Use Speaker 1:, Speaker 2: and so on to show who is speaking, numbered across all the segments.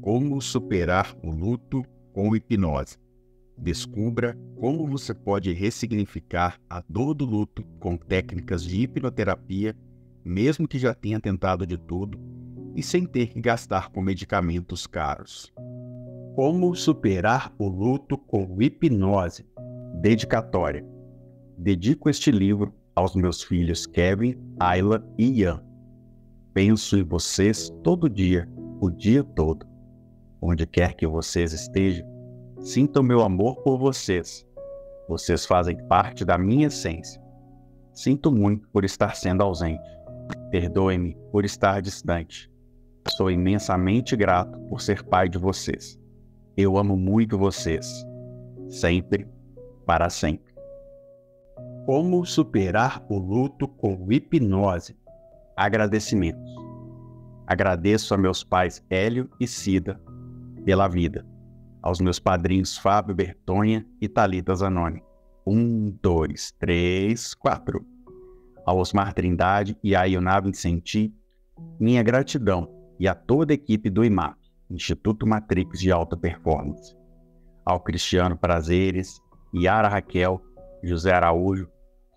Speaker 1: Como superar o luto com hipnose. Descubra como você pode ressignificar a dor do luto com técnicas de hipnoterapia, mesmo que já tenha tentado de tudo e sem ter que gastar com medicamentos caros. Como superar o luto com hipnose. Dedicatória. Dedico este livro aos meus filhos Kevin, Ayla e Ian. Penso em vocês todo dia, o dia todo. Onde quer que vocês estejam, sintam meu amor por vocês. Vocês fazem parte da minha essência. Sinto muito por estar sendo ausente. Perdoe-me por estar distante. Sou imensamente grato por ser pai de vocês. Eu amo muito vocês. Sempre, para sempre. Como superar o luto com hipnose. Agradecimentos. Agradeço a meus pais Hélio e Cida pela vida. Aos meus padrinhos Fábio Bertonha e Thalita Zanoni. 1, 2, 3, 4. Ao Osmar Trindade e a Ioná Vincenti, minha gratidão e a toda a equipe do IMAP, Instituto Matrix de Alta Performance. Ao Cristiano Prazeres, Yara Raquel, José Araújo,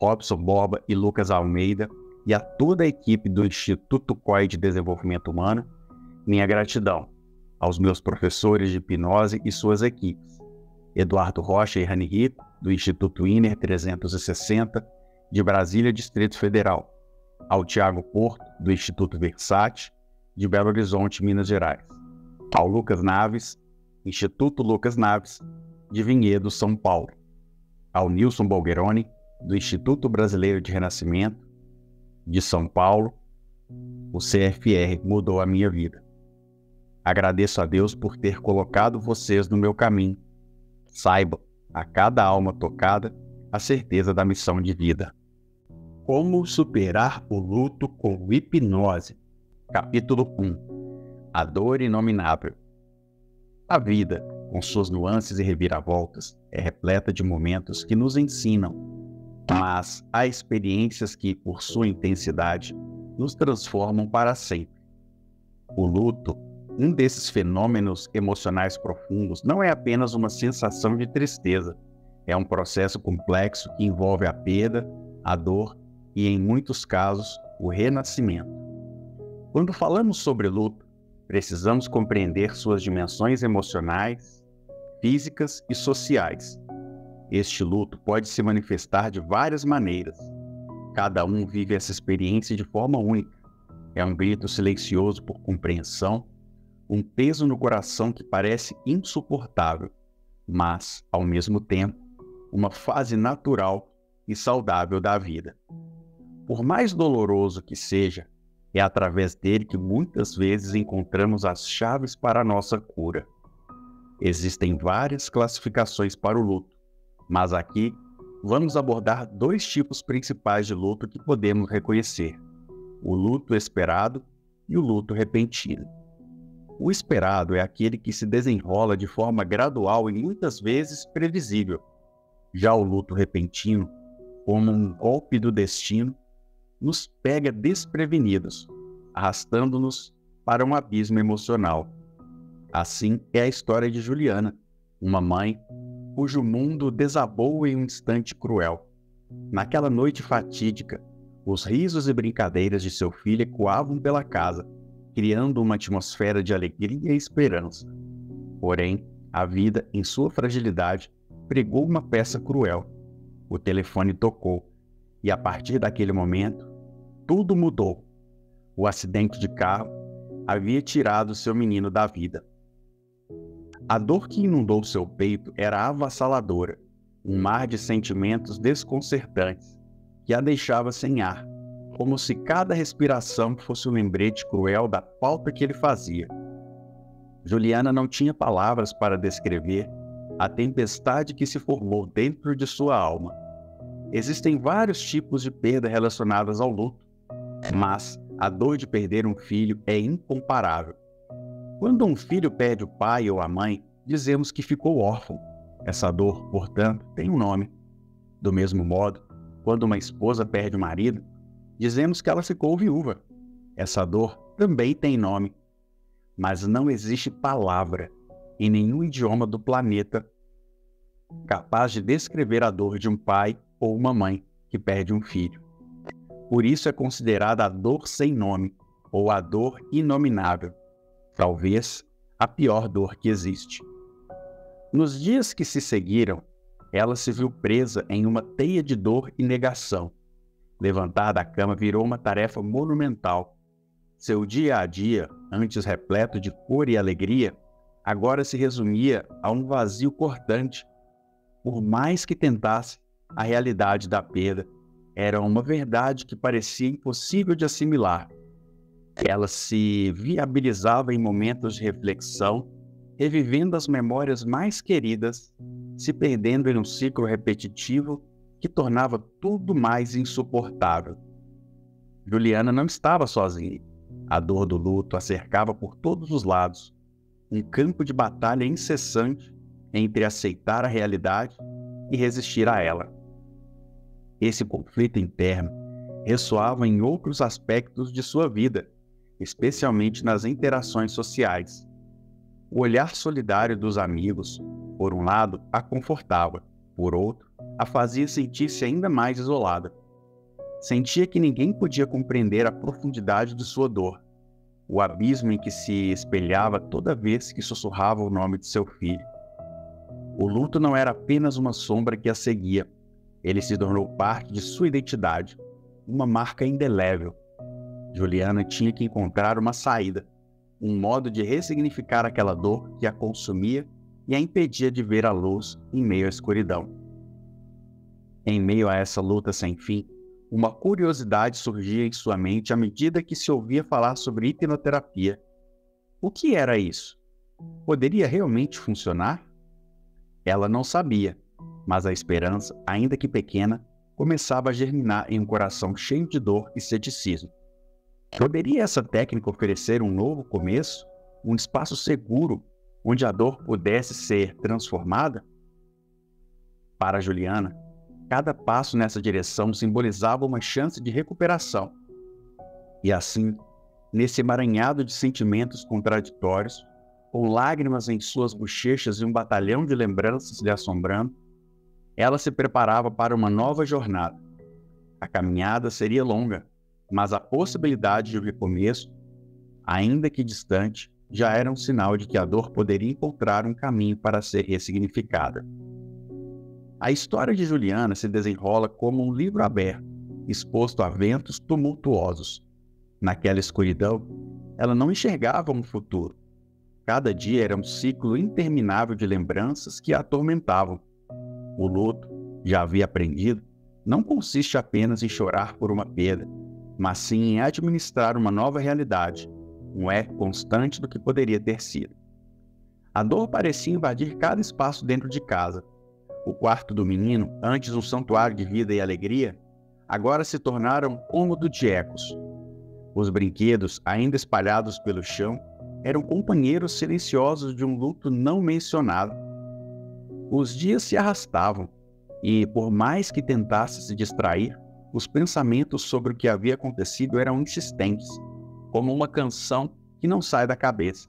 Speaker 1: Robson Borba e Lucas Almeida e a toda a equipe do Instituto COI de Desenvolvimento Humano, minha gratidão. Aos meus professores de hipnose e suas equipes, Eduardo Rocha e Rani Rico, do Instituto Inner 360, de Brasília, Distrito Federal, ao Tiago Porto, do Instituto Versace, de Belo Horizonte, Minas Gerais, ao Lucas Naves, Instituto Lucas Naves, de Vinhedo, São Paulo, ao Nilson Bolgeroni, do Instituto Brasileiro de Renascimento, de São Paulo. O CFR mudou a minha vida. Agradeço a Deus por ter colocado vocês no meu caminho. Saiba, a cada alma tocada, a certeza da missão de vida. Como superar o luto com hipnose. Capítulo 1. A dor inominável. A vida, com suas nuances e reviravoltas, é repleta de momentos que nos ensinam, mas há experiências que, por sua intensidade, nos transformam para sempre. O luto, um desses fenômenos emocionais profundos, não é apenas uma sensação de tristeza. É um processo complexo que envolve a perda, a dor e, em muitos casos, o renascimento. Quando falamos sobre luto, precisamos compreender suas dimensões emocionais, físicas e sociais. Este luto pode se manifestar de várias maneiras. Cada um vive essa experiência de forma única. É um grito silencioso por compreensão, um peso no coração que parece insuportável, mas, ao mesmo tempo, uma fase natural e saudável da vida. Por mais doloroso que seja, é através dele que muitas vezes encontramos as chaves para a nossa cura. Existem várias classificações para o luto, mas aqui vamos abordar dois tipos principais de luto que podemos reconhecer: o luto esperado e o luto repentino. O esperado é aquele que se desenrola de forma gradual e muitas vezes previsível. Já o luto repentino, como um golpe do destino, nos pega desprevenidos, arrastando-nos para um abismo emocional. Assim é a história de Juliana, uma mãe cujo mundo desabou em um instante cruel. Naquela noite fatídica, os risos e brincadeiras de seu filho ecoavam pela casa, criando uma atmosfera de alegria e esperança. Porém, a vida, em sua fragilidade, pregou uma peça cruel. O telefone tocou, e a partir daquele momento, tudo mudou. O acidente de carro havia tirado seu menino da vida. A dor que inundou seu peito era avassaladora, um mar de sentimentos desconcertantes, que a deixava sem ar, como se cada respiração fosse um lembrete cruel da falta que ele fazia. Juliana não tinha palavras para descrever a tempestade que se formou dentro de sua alma. Existem vários tipos de perda relacionadas ao luto, mas a dor de perder um filho é incomparável. Quando um filho perde o pai ou a mãe, dizemos que ficou órfão. Essa dor, portanto, tem um nome. Do mesmo modo, quando uma esposa perde o marido, dizemos que ela ficou viúva. Essa dor também tem nome. mas não existe palavra em nenhum idioma do planeta capaz de descrever a dor de um pai ou uma mãe que perde um filho. Por isso é considerada a dor sem nome, ou a dor inominável, talvez a pior dor que existe. Nos dias que se seguiram, ela se viu presa em uma teia de dor e negação. Levantar da cama virou uma tarefa monumental. Seu dia a dia, antes repleto de cor e alegria, agora se resumia a um vazio cortante. Por mais que tentasse, a realidade da perda era uma verdade que parecia impossível de assimilar. Ela se viabilizava em momentos de reflexão, revivendo as memórias mais queridas, se perdendo em um ciclo repetitivo que tornava tudo mais insuportável. Juliana não estava sozinha. A dor do luto a cercava por todos os lados, um campo de batalha incessante entre aceitar a realidade e resistir a ela. Esse conflito interno ressoava em outros aspectos de sua vida, especialmente nas interações sociais. O olhar solidário dos amigos, por um lado, a confortava, por outro, a fazia sentir-se ainda mais isolada. Sentia que ninguém podia compreender a profundidade de sua dor, o abismo em que se espelhava toda vez que sussurrava o nome de seu filho. O luto não era apenas uma sombra que a seguia, ele se tornou parte de sua identidade, uma marca indelével. Juliana tinha que encontrar uma saída, um modo de ressignificar aquela dor que a consumia e a impedia de ver a luz em meio à escuridão. Em meio a essa luta sem fim, uma curiosidade surgia em sua mente à medida que se ouvia falar sobre hipnoterapia. O que era isso? Poderia realmente funcionar? Ela não sabia, mas a esperança, ainda que pequena, começava a germinar em um coração cheio de dor e ceticismo. Poderia essa técnica oferecer um novo começo? Um espaço seguro onde a dor pudesse ser transformada? Para Juliana, cada passo nessa direção simbolizava uma chance de recuperação. E assim, nesse emaranhado de sentimentos contraditórios, com lágrimas em suas bochechas e um batalhão de lembranças lhe assombrando, ela se preparava para uma nova jornada. A caminhada seria longa, mas a possibilidade de um recomeço, ainda que distante, já era um sinal de que a dor poderia encontrar um caminho para ser ressignificada. A história de Juliana se desenrola como um livro aberto, exposto a ventos tumultuosos. Naquela escuridão, ela não enxergava um futuro. Cada dia era um ciclo interminável de lembranças que a atormentavam. O luto, já havia aprendido, não consiste apenas em chorar por uma perda, mas sim em administrar uma nova realidade, um eco constante do que poderia ter sido. A dor parecia invadir cada espaço dentro de casa. O quarto do menino, antes um santuário de vida e alegria, agora se tornara um cômodo de ecos. Os brinquedos, ainda espalhados pelo chão, eram companheiros silenciosos de um luto não mencionado. Os dias se arrastavam, e, por mais que tentasse se distrair, os pensamentos sobre o que havia acontecido eram insistentes, como uma canção que não sai da cabeça.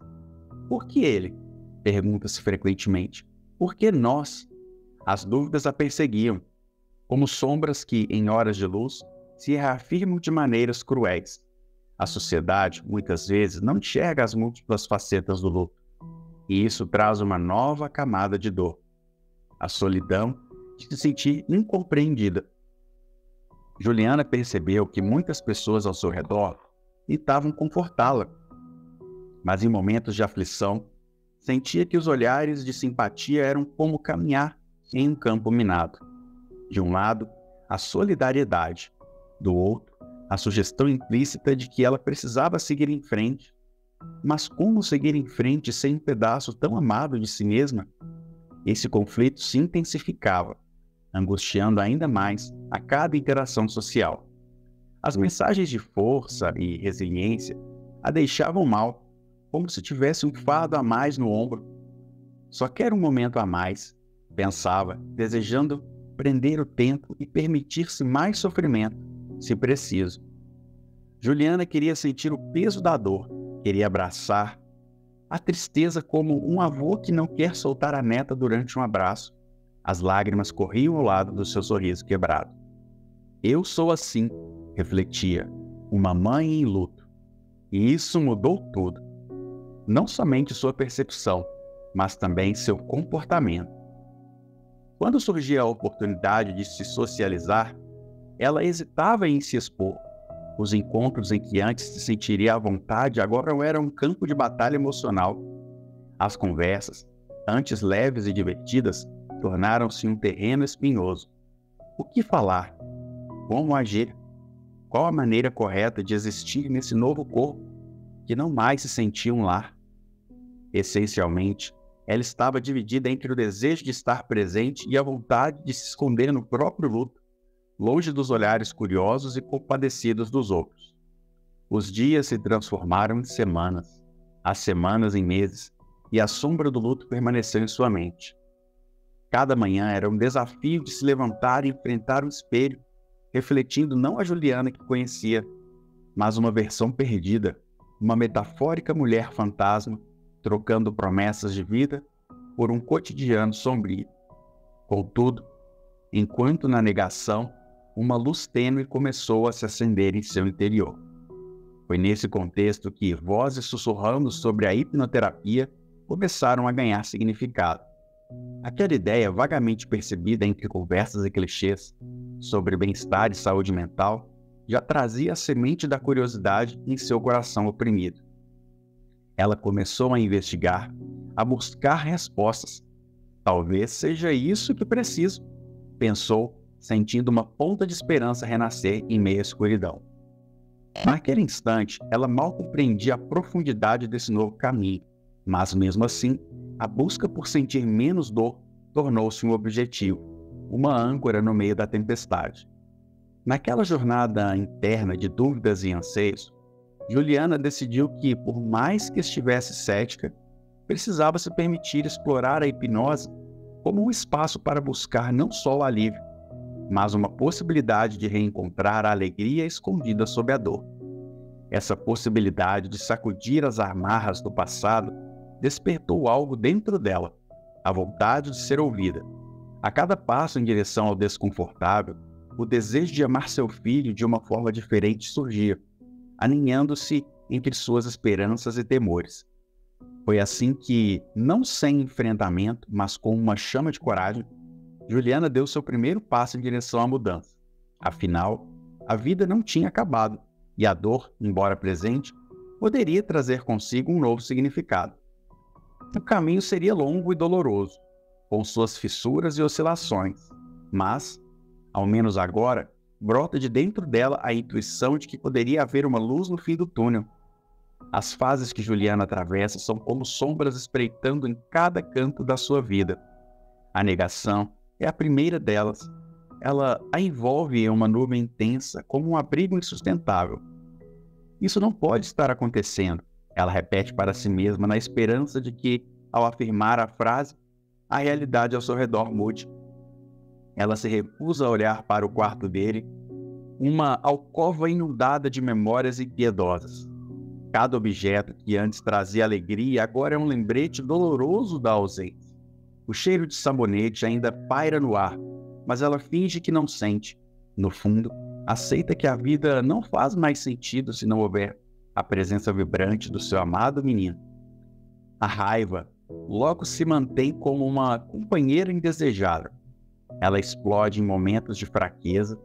Speaker 1: Por que ele? Pergunta-se frequentemente. Por que nós? As dúvidas a perseguiam, como sombras que, em horas de luz, se reafirmam de maneiras cruéis. A sociedade, muitas vezes, não enxerga as múltiplas facetas do luto, e isso traz uma nova camada de dor. A solidão de se sentir incompreendida. Juliana percebeu que muitas pessoas ao seu redor tentavam confortá-la, mas em momentos de aflição, sentia que os olhares de simpatia eram como caminhar em um campo minado. De um lado, a solidariedade, do outro, a sugestão implícita de que ela precisava seguir em frente. Mas como seguir em frente sem um pedaço tão amado de si mesma? Esse conflito se intensificava, angustiando ainda mais a cada interação social. As mensagens de força e resiliência a deixavam mal, como se tivesse um fardo a mais no ombro. Só quero um momento a mais, pensava, desejando prender o tempo e permitir-se mais sofrimento, se preciso. Juliana queria sentir o peso da dor, queria abraçar, A tristeza como um avô que não quer soltar a neta durante um abraço. As lágrimas corriam ao lado do seu sorriso quebrado. Eu sou assim, refletia, uma mãe em luto. E isso mudou tudo. Não somente sua percepção, mas também seu comportamento. Quando surgia a oportunidade de se socializar, ela hesitava em se expor. Os encontros em que antes se sentiria à vontade agora eram um campo de batalha emocional. As conversas, antes leves e divertidas, tornaram-se um terreno espinhoso. O que falar? Como agir? Qual a maneira correta de existir nesse novo corpo, que não mais se sentia um lar? Essencialmente, ela estava dividida entre o desejo de estar presente e a vontade de se esconder no próprio luto, longe dos olhares curiosos e compadecidos dos outros. Os dias se transformaram em semanas, as semanas em meses, e a sombra do luto permaneceu em sua mente. Cada manhã era um desafio de se levantar e enfrentar o espelho, refletindo não a Juliana que conhecia, mas uma versão perdida, uma metafórica mulher fantasma, trocando promessas de vida por um cotidiano sombrio. Contudo, enquanto na negação, uma luz tênue começou a se acender em seu interior. Foi nesse contexto que vozes sussurrando sobre a hipnoterapia começaram a ganhar significado. Aquela ideia vagamente percebida entre conversas e clichês sobre bem-estar e saúde mental já trazia a semente da curiosidade em seu coração oprimido. Ela começou a investigar, a buscar respostas. Talvez seja isso que preciso, pensou, sentindo uma ponta de esperança renascer em meio à escuridão. Naquele instante, ela mal compreendia a profundidade desse novo caminho, mas mesmo assim, a busca por sentir menos dor tornou-se um objetivo, uma âncora no meio da tempestade. Naquela jornada interna de dúvidas e anseios, Juliana decidiu que, por mais que estivesse cética, precisava se permitir explorar a hipnose como um espaço para buscar não só o alívio, mas uma possibilidade de reencontrar a alegria escondida sob a dor. Essa possibilidade de sacudir as amarras do passado despertou algo dentro dela, a vontade de ser ouvida. A cada passo em direção ao desconfortável, o desejo de amar seu filho de uma forma diferente surgia, aninhando-se entre suas esperanças e temores. Foi assim que, não sem enfrentamento, mas com uma chama de coragem, Juliana deu seu primeiro passo em direção à mudança. Afinal, a vida não tinha acabado, e a dor, embora presente, poderia trazer consigo um novo significado. O caminho seria longo e doloroso, com suas fissuras e oscilações, mas, ao menos agora, brota de dentro dela a intuição de que poderia haver uma luz no fim do túnel. As fases que Juliana atravessa são como sombras espreitando em cada canto da sua vida. A negação é a primeira delas. Ela a envolve em uma nuvem intensa, como um abrigo insustentável. Isso não pode estar acontecendo, ela repete para si mesma na esperança de que, ao afirmar a frase, a realidade ao seu redor mude. Ela se recusa a olhar para o quarto dele, uma alcova inundada de memórias impiedosas. Cada objeto que antes trazia alegria agora é um lembrete doloroso da ausência. O cheiro de sabonete ainda paira no ar, mas ela finge que não sente. No fundo, aceita que a vida não faz mais sentido se não houver a presença vibrante do seu amado menino. A raiva logo se mantém como uma companheira indesejável. Ela explode em momentos de fraqueza,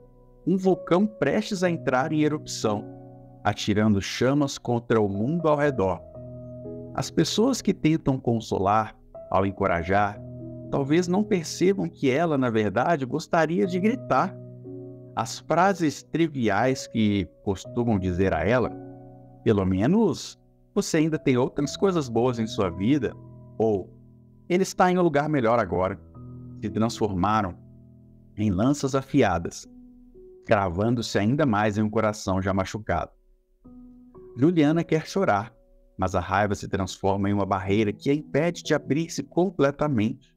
Speaker 1: um vulcão prestes a entrar em erupção, atirando chamas contra o mundo ao redor. As pessoas que tentam consolar, ao encorajar, talvez não percebam que ela, na verdade, gostaria de gritar. As frases triviais que costumam dizer a ela, pelo menos você ainda tem outras coisas boas em sua vida, ou ele está em um lugar melhor agora, se transformaram em lanças afiadas, cravando-se ainda mais em um coração já machucado. Juliana quer chorar, mas a raiva se transforma em uma barreira que a impede de abrir-se completamente.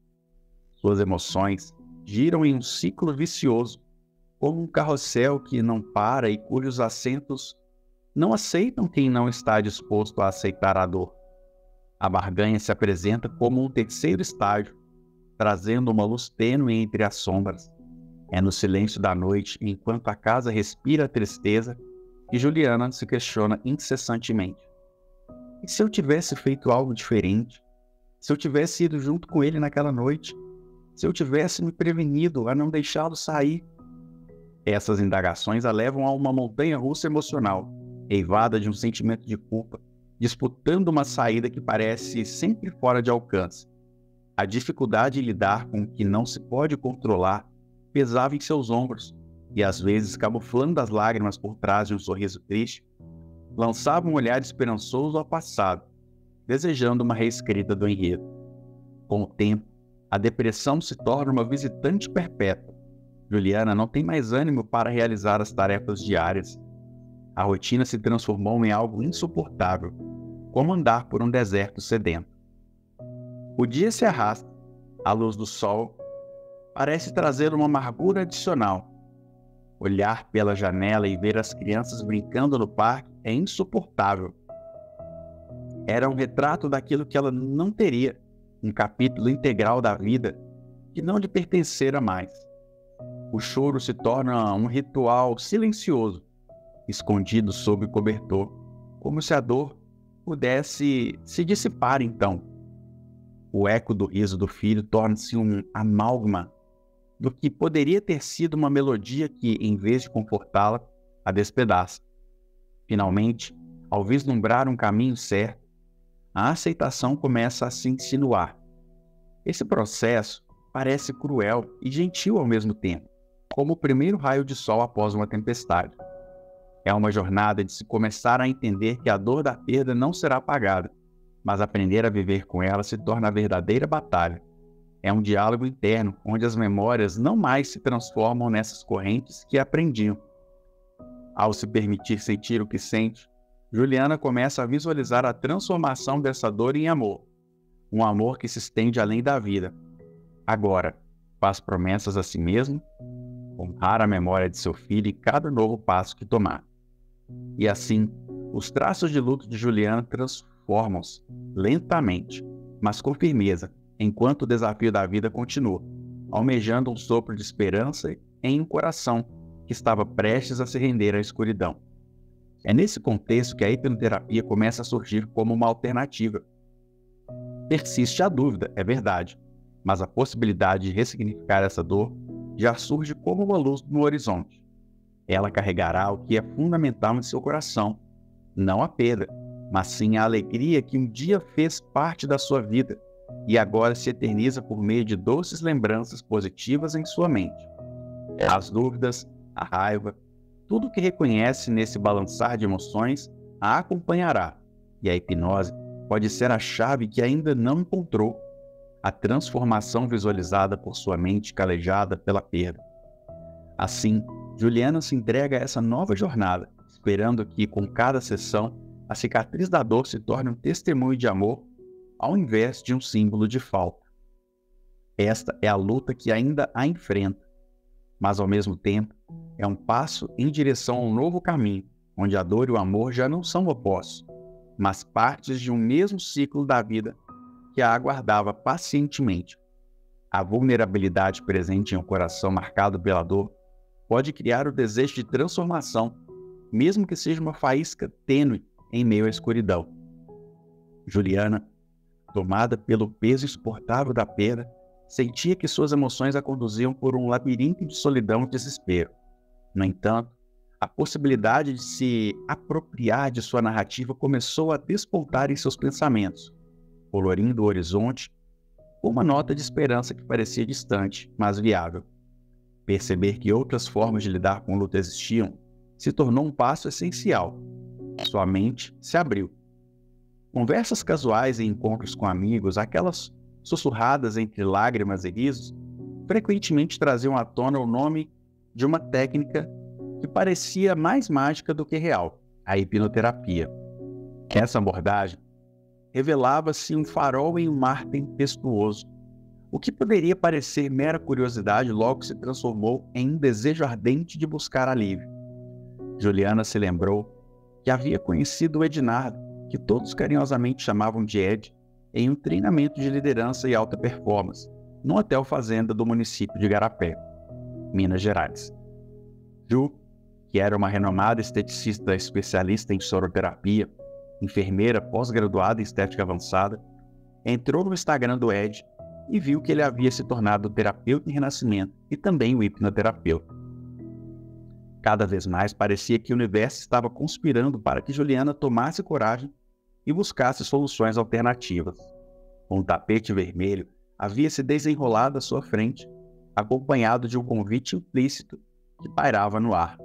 Speaker 1: Suas emoções giram em um ciclo vicioso, como um carrossel que não para e cujos assentos não aceitam quem não está disposto a aceitar a dor. A barganha se apresenta como um terceiro estágio, trazendo uma luz tênue entre as sombras. É no silêncio da noite, enquanto a casa respira a tristeza, que Juliana se questiona incessantemente. E se eu tivesse feito algo diferente? Se eu tivesse ido junto com ele naquela noite? Se eu tivesse me prevenido a não deixá-lo sair? Essas indagações a levam a uma montanha-russa emocional, eivada de um sentimento de culpa, disputando uma saída que parece sempre fora de alcance. A dificuldade em lidar com o que não se pode controlar pesava em seus ombros, e às vezes, camuflando as lágrimas por trás de um sorriso triste, lançava um olhar esperançoso ao passado, desejando uma reescrita do enredo. Com o tempo, a depressão se torna uma visitante perpétua. Juliana não tem mais ânimo para realizar as tarefas diárias. A rotina se transformou em algo insuportável, como andar por um deserto sedento. O dia se arrasta, a luz do sol parece trazer uma amargura adicional. Olhar pela janela e ver as crianças brincando no parque é insuportável. Era um retrato daquilo que ela não teria, um capítulo integral da vida que não lhe pertencera mais. O choro se torna um ritual silencioso, escondido sob o cobertor, como se a dor pudesse se dissipar então. O eco do riso do filho torna-se um amálgama do que poderia ter sido uma melodia que, em vez de confortá-la, a despedaça. Finalmente, ao vislumbrar um caminho certo, a aceitação começa a se insinuar. Esse processo parece cruel e gentil ao mesmo tempo, como o primeiro raio de sol após uma tempestade. É uma jornada de se começar a entender que a dor da perda não será apagada, mas aprender a viver com ela se torna a verdadeira batalha. É um diálogo interno, onde as memórias não mais se transformam nessas correntes que aprendiam. Ao se permitir sentir o que sente, Juliana começa a visualizar a transformação dessa dor em amor. Um amor que se estende além da vida. Agora, faz promessas a si mesmo, honrar a memória de seu filho em cada novo passo que tomar. E assim, os traços de luto de Juliana transformam-se, lentamente, mas com firmeza, enquanto o desafio da vida continua, almejando um sopro de esperança em um coração que estava prestes a se render à escuridão. É nesse contexto que a hipnoterapia começa a surgir como uma alternativa. Persiste a dúvida, é verdade, mas a possibilidade de ressignificar essa dor já surge como uma luz no horizonte. Ela carregará o que é fundamental em seu coração, não a perda, mas sim a alegria que um dia fez parte da sua vida e agora se eterniza por meio de doces lembranças positivas em sua mente. As dúvidas, a raiva, tudo que reconhece nesse balançar de emoções a acompanhará, e a hipnose pode ser a chave que ainda não encontrou, a transformação visualizada por sua mente calejada pela perda. Assim, Juliana se entrega a essa nova jornada, esperando que, com cada sessão, a cicatriz da dor se torne um testemunho de amor, ao invés de um símbolo de falta. Esta é a luta que ainda a enfrenta, mas ao mesmo tempo é um passo em direção a um novo caminho, onde a dor e o amor já não são opostos, mas partes de um mesmo ciclo da vida que a aguardava pacientemente. A vulnerabilidade presente em um coração marcado pela dor pode criar o desejo de transformação, mesmo que seja uma faísca tênue em meio à escuridão. Juliana, tomada pelo peso insuportável da perda, sentia que suas emoções a conduziam por um labirinto de solidão e desespero. No entanto, a possibilidade de se apropriar de sua narrativa começou a despontar em seus pensamentos, colorindo o horizonte com uma nota de esperança que parecia distante, mas viável. Perceber que outras formas de lidar com o luto existiam se tornou um passo essencial. Sua mente se abriu. Conversas casuais e encontros com amigos, aquelas sussurradas entre lágrimas e risos, frequentemente traziam à tona o nome de uma técnica que parecia mais mágica do que real, a hipnoterapia. Essa abordagem revelava-se um farol em um mar tempestuoso. O que poderia parecer mera curiosidade logo se transformou em um desejo ardente de buscar alívio. Juliana se lembrou que havia conhecido o Ednardo, que todos carinhosamente chamavam de Ed, em um treinamento de liderança e alta performance no hotel fazenda do município de Igarapé, Minas Gerais. Ju, que era uma renomada esteticista especialista em soroterapia, enfermeira pós-graduada em estética avançada, entrou no Instagram do Ed e viu que ele havia se tornado terapeuta em renascimento e também o hipnoterapeuta. Cada vez mais parecia que o universo estava conspirando para que Juliana tomasse coragem e buscasse soluções alternativas. Um tapete vermelho havia se desenrolado à sua frente, acompanhado de um convite implícito que pairava no ar.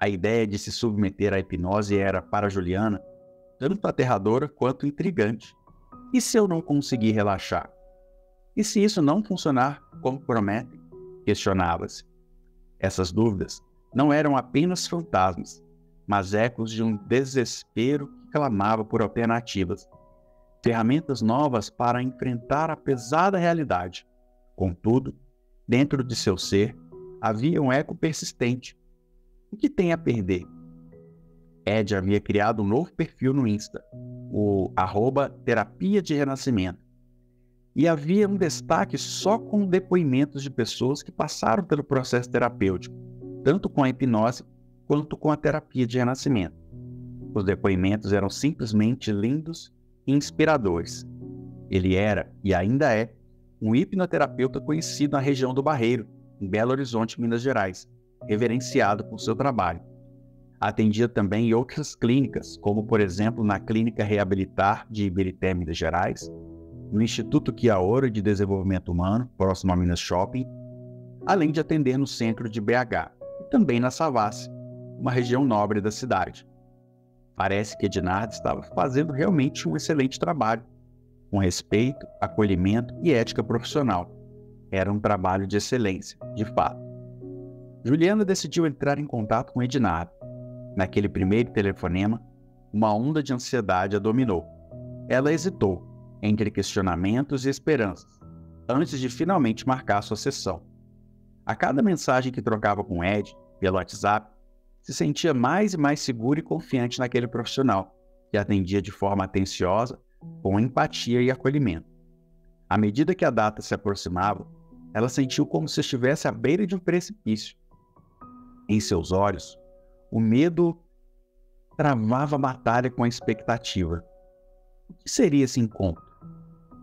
Speaker 1: A ideia de se submeter à hipnose era, para Juliana, tanto aterradora quanto intrigante. E se eu não conseguir relaxar? E se isso não funcionar como prometem? Questionava-se. Essas dúvidas não eram apenas fantasmas, mas ecos de um desespero que clamava por alternativas, ferramentas novas para enfrentar a pesada realidade. Contudo, dentro de seu ser, havia um eco persistente. O que tem a perder? Ed havia criado um novo perfil no Insta, o @terapia de renascimento, e havia um destaque só com depoimentos de pessoas que passaram pelo processo terapêutico, tanto com a hipnose quanto com a terapia de renascimento. Os depoimentos eram simplesmente lindos e inspiradores. Ele era, e ainda é, um hipnoterapeuta conhecido na região do Barreiro, em Belo Horizonte, Minas Gerais, reverenciado por seu trabalho. Atendia também em outras clínicas, como por exemplo na Clínica Reabilitar de Ibirité, Minas Gerais, no Instituto Kiaora de Desenvolvimento Humano, próximo a Minas Shopping, além de atender no centro de BH, e também na Savassi, uma região nobre da cidade. Parece que Ednardo estava fazendo realmente um excelente trabalho, com respeito, acolhimento e ética profissional. Era um trabalho de excelência, de fato. Juliana decidiu entrar em contato com Ednardo. Naquele primeiro telefonema, uma onda de ansiedade a dominou. Ela hesitou entre questionamentos e esperanças, antes de finalmente marcar sua sessão. A cada mensagem que trocava com Ed, pelo WhatsApp, se sentia mais e mais segura e confiante naquele profissional, que atendia de forma atenciosa, com empatia e acolhimento. À medida que a data se aproximava, ela sentiu como se estivesse à beira de um precipício. Em seus olhos, o medo travava a batalha com a expectativa. O que seria esse encontro?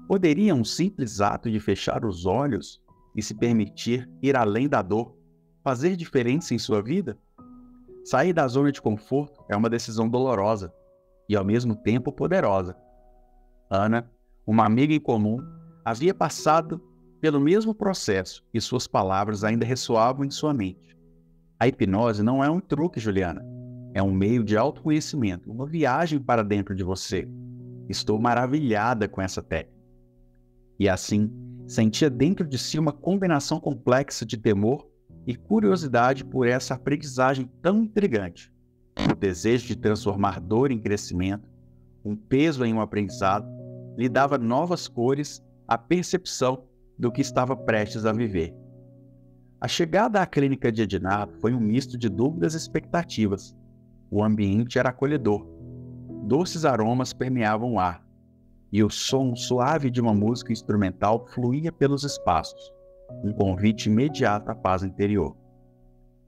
Speaker 1: Poderia um simples ato de fechar os olhos e se permitir ir além da dor fazer diferença em sua vida? Sair da zona de conforto é uma decisão dolorosa e, ao mesmo tempo, poderosa. Ana, uma amiga em comum, havia passado pelo mesmo processo e suas palavras ainda ressoavam em sua mente. A hipnose não é um truque, Juliana. É um meio de autoconhecimento, uma viagem para dentro de você. Estou maravilhada com essa técnica. E assim, sentia dentro de si uma combinação complexa de temor e curiosidade por essa aprendizagem tão intrigante. O desejo de transformar dor em crescimento, um peso em um aprendizado, lhe dava novas cores à percepção do que estava prestes a viver. A chegada à clínica de Ednardo foi um misto de dúvidas e expectativas. O ambiente era acolhedor. Doces aromas permeavam o ar, e o som suave de uma música instrumental fluía pelos espaços, um convite imediato à paz interior.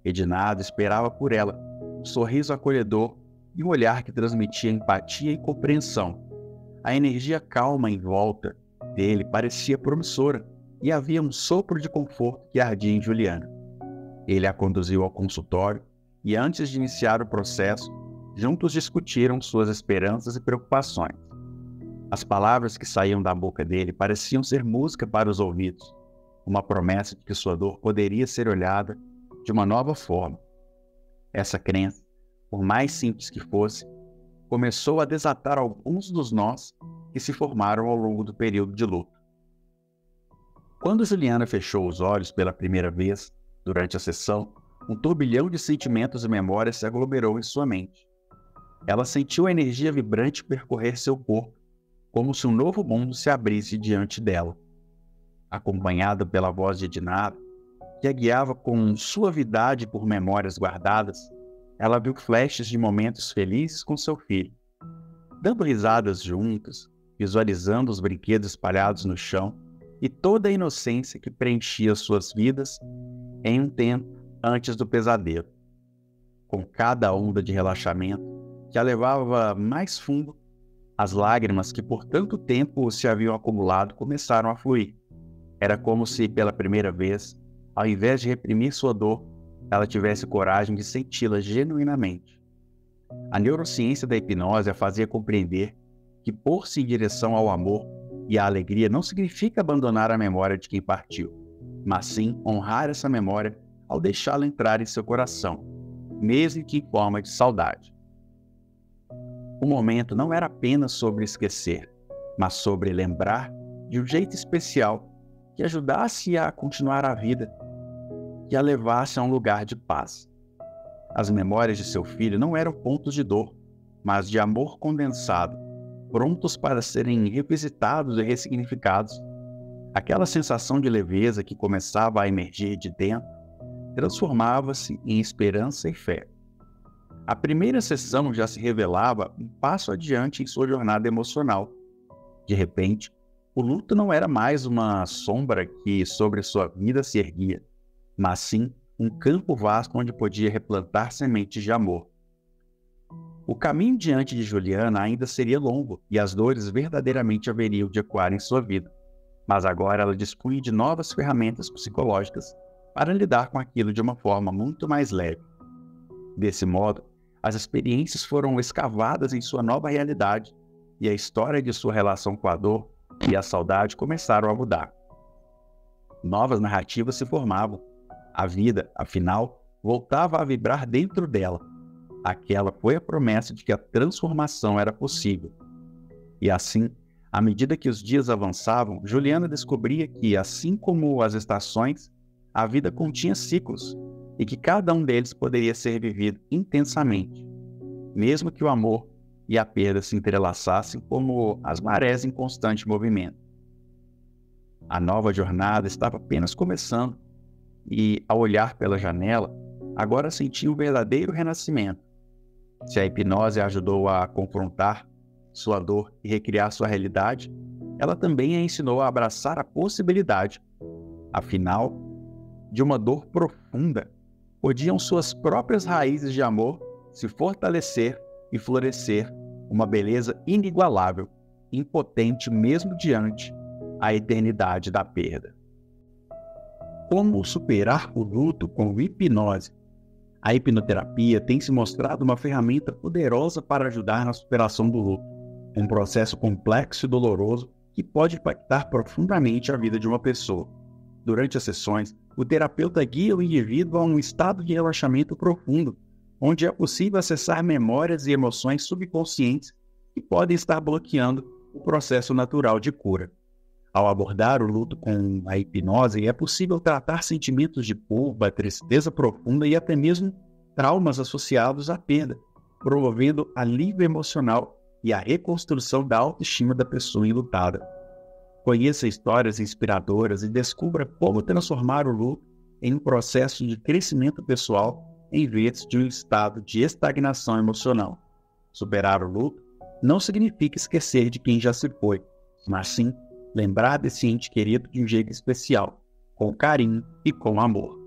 Speaker 1: Ednardo esperava por ela, um sorriso acolhedor e um olhar que transmitia empatia e compreensão. A energia calma em volta dele parecia promissora, e havia um sopro de conforto que ardia em Juliana. Ele a conduziu ao consultório e, antes de iniciar o processo, juntos discutiram suas esperanças e preocupações. As palavras que saíam da boca dele pareciam ser música para os ouvidos, uma promessa de que sua dor poderia ser olhada de uma nova forma. Essa crença, por mais simples que fosse, começou a desatar alguns dos nós que se formaram ao longo do período de luto. Quando Juliana fechou os olhos pela primeira vez, durante a sessão, um turbilhão de sentimentos e memórias se aglomerou em sua mente. Ela sentiu a energia vibrante percorrer seu corpo, como se um novo mundo se abrisse diante dela. Acompanhada pela voz de Ednardo, que a guiava com suavidade por memórias guardadas, ela viu flashes de momentos felizes com seu filho. Dando risadas juntos, visualizando os brinquedos espalhados no chão e toda a inocência que preenchia suas vidas em um tempo antes do pesadelo. Com cada onda de relaxamento que a levava mais fundo, as lágrimas que por tanto tempo se haviam acumulado começaram a fluir. Era como se, pela primeira vez, ao invés de reprimir sua dor, ela tivesse coragem de senti-la genuinamente. A neurociência da hipnose a fazia compreender que pôr-se em direção ao amor e à alegria não significa abandonar a memória de quem partiu, mas sim honrar essa memória ao deixá-la entrar em seu coração, mesmo que em forma de saudade. O momento não era apenas sobre esquecer, mas sobre lembrar de um jeito especial que ajudasse a continuar a vida e a levasse a um lugar de paz. As memórias de seu filho não eram pontos de dor, mas de amor condensado, prontos para serem revisitados e ressignificados. Aquela sensação de leveza que começava a emergir de dentro transformava-se em esperança e fé. A primeira sessão já se revelava um passo adiante em sua jornada emocional. De repente, o luto não era mais uma sombra que sobre sua vida se erguia, mas sim um campo vasto onde podia replantar sementes de amor. O caminho diante de Juliana ainda seria longo e as dores verdadeiramente haveriam de ecoar em sua vida, mas agora ela dispunha de novas ferramentas psicológicas para lidar com aquilo de uma forma muito mais leve. Desse modo, as experiências foram escavadas em sua nova realidade e a história de sua relação com a dor e a saudade começaram a mudar. Novas narrativas se formavam. A vida, afinal, voltava a vibrar dentro dela. Aquela foi a promessa de que a transformação era possível. E assim, à medida que os dias avançavam, Juliana descobria que, assim como as estações, a vida continha ciclos e que cada um deles poderia ser vivido intensamente, mesmo que o amor e a perda se entrelaçassem como as marés em constante movimento. A nova jornada estava apenas começando e, ao olhar pela janela, agora sentia um verdadeiro renascimento. Se a hipnose a ajudou a confrontar sua dor e recriar sua realidade, ela também a ensinou a abraçar a possibilidade. Afinal, de uma dor profunda, podiam suas próprias raízes de amor se fortalecer e florescer uma beleza inigualável, impotente mesmo diante a eternidade da perda. Como superar o luto com hipnose? A hipnoterapia tem se mostrado uma ferramenta poderosa para ajudar na superação do luto, um processo complexo e doloroso que pode impactar profundamente a vida de uma pessoa. Durante as sessões, o terapeuta guia o indivíduo a um estado de relaxamento profundo, onde é possível acessar memórias e emoções subconscientes que podem estar bloqueando o processo natural de cura. Ao abordar o luto com a hipnose, é possível tratar sentimentos de culpa, tristeza profunda e até mesmo traumas associados à perda, promovendo alívio emocional e a reconstrução da autoestima da pessoa enlutada. Conheça histórias inspiradoras e descubra como transformar o luto em um processo de crescimento pessoal em vez de um estado de estagnação emocional. Superar o luto não significa esquecer de quem já se foi, mas sim lembrar desse ente querido de um jeito especial, com carinho e com amor.